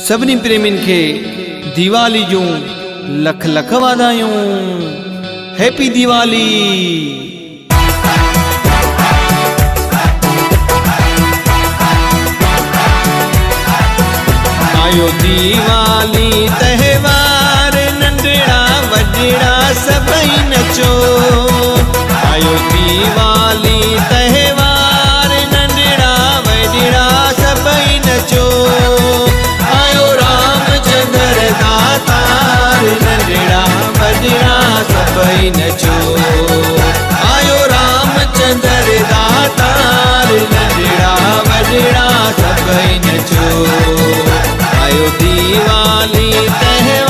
सभिनी प्रेमिन खे दिवाली जूं लख लख वाधायूं। हैप्पी दिवाली। आयो दिवाली तहेवार, नंढड़ा वॾड़ा सभई नचो। आयो दिवाली तहेवार, नंढड़ा वॾड़ा सभई नचो। आयो रामचंद्र दातार, नंढड़ा वॾड़ा सभई नचो। आयो रामचंद्र दातार, नंढड़ा वॾड़ा सभई नचो। आयो दिवाली तहेवार,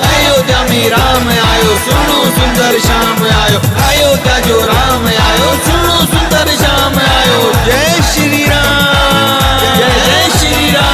अयोध्या में राम आयो, सुनो सुंदर श्याम आयो। अयोध्या जो राम आयो, सुनो सुंदर श्याम आयो। जय श्री राम, जय जय श्री राम।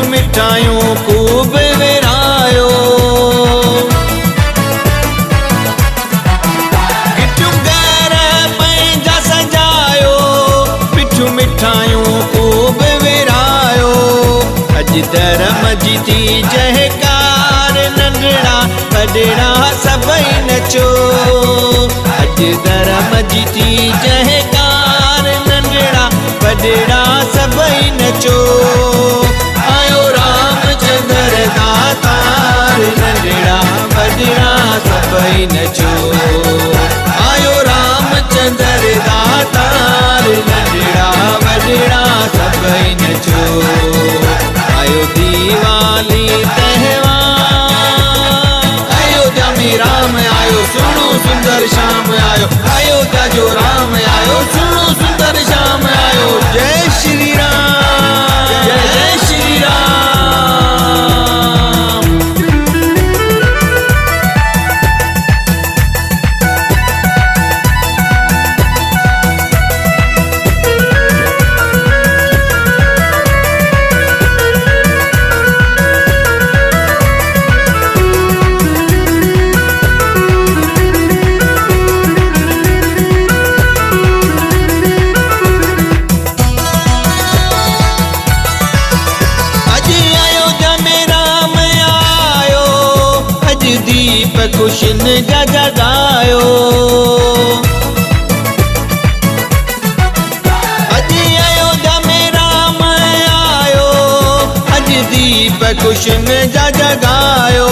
मिठाइयों खूब विरायो, गिट्टियूं घर पंहिंजा सजायो। पिठियूं मिठाइयों खूब विरायो। अॼु धर्म जी थी जयकार, नंढड़ा वॾड़ा सभई नचो। अॼु धर्म जी थी जयकार, नंढड़ा वॾड़ा सभई नचो। आयो रामचंद्र दातार, नंढड़ा वॾड़ा सभई नचो। आयो रामचंद्र दातार, नंढड़ा वॾड़ा सभई नचो। आयो दिवाली तहेवार, अयोध्या में राम आयो, सुनो सुंदर श्याम आयो। अयोध्या जो राम आयो, सुनो सुंदर श्याम आयो। जय श्री राम, जय जय श्री राम। दीप खुशन जगायो, अज अयोध्या में राम आयो। अज दीप खुशन जगायो।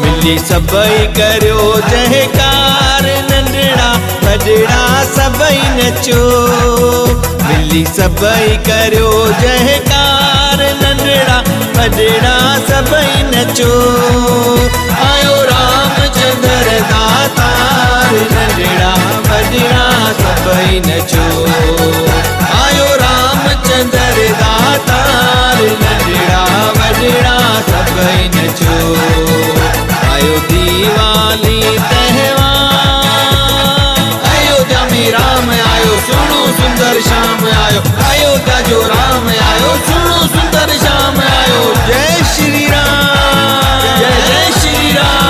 मिली सभई करियो जयकार, नंढड़ा वॾड़ा सभई नचो। मिली सभई करियो जयकार, नंढड़ा वॾड़ा सभई नचो। आयो रामचंद्र दातार, नंढड़ा वॾड़ा सभई नचो। आयो रामचंद्र दातार, नंढड़ा वॾड़ा सभई नचो। आयो दिवाली तहेवार, अयोध्या में राम आयो, सुनो सुंदर श्याम आयो। अयोध्या जो राम आयो, सुनो सुंदर श्याम आयो। जय श्री राम, जय जय श्री राम।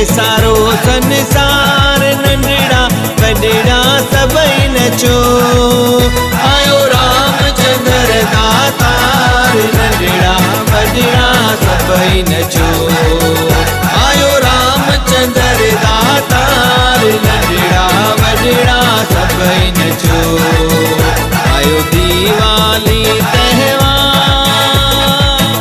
सारो संसार नंढड़ा वॾड़ा सभई नचो। आयो रामचंद्र दातार नंढड़ा वॾड़ा सभई नचो। आयो रामचंद्र दातार नंढड़ा वॾड़ा सभई नचो। आयो दीवाली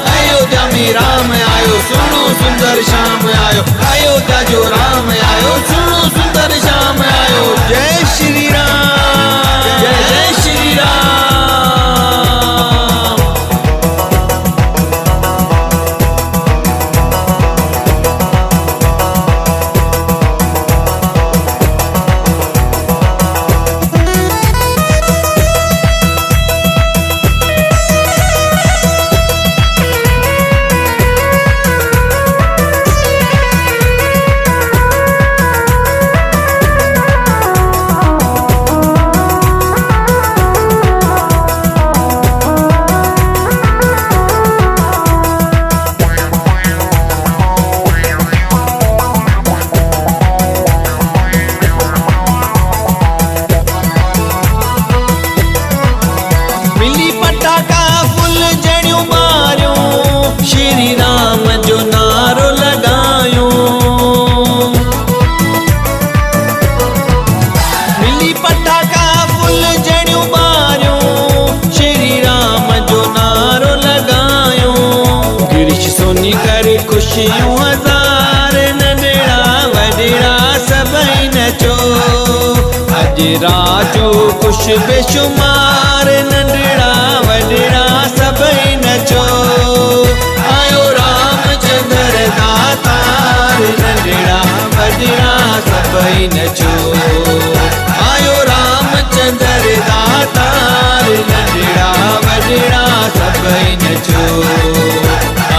अयोध्या में राम आयो सुनो सुंदर श्याम आयो। अयोध्या जो राम आयो सुनो सुंदर श्याम आयो। जय श्री राम जय जय श्री राम। श्री राम जो नारो लगायो। मिली पटाखा फुल जड़ियों बारियो। श्री राम जो नारो लगायो। गिरीश सोनी करे खुशियों हजार नंढड़ा वॾड़ा सभई नचो। अज राजो खुश बेशुमार नंढड़ा वॾड़ा सभई नचो। आयो रामचंद्र दातार नंढड़ा वॾड़ा सभई नचो। आयो रामचंद्र दातार नंढड़ा वॾड़ा सभई नचो।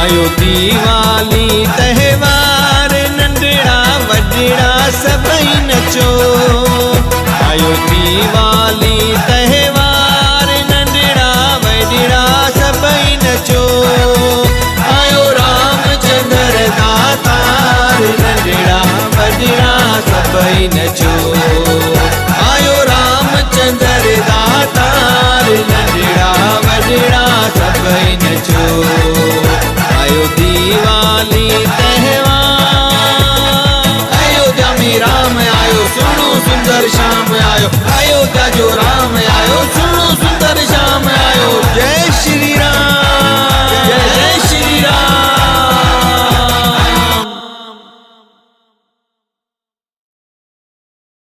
आयो दीवाली त्योहार नंढड़ा वॾड़ा सभई नचो। आयो दीवाली त्योहार नंढड़ा वॾड़ा सभई नचो। आयो रामचंद्र दातार नंढड़ा वॾड़ा सभई नचो। आयो रामचंद्र दातार नंढड़ा वॾड़ा सभई नचो। आयो दीवाली अयोध्या में राम आयो सुनो सुंदर श्याम आयो। अयोध्या जो राम आयो।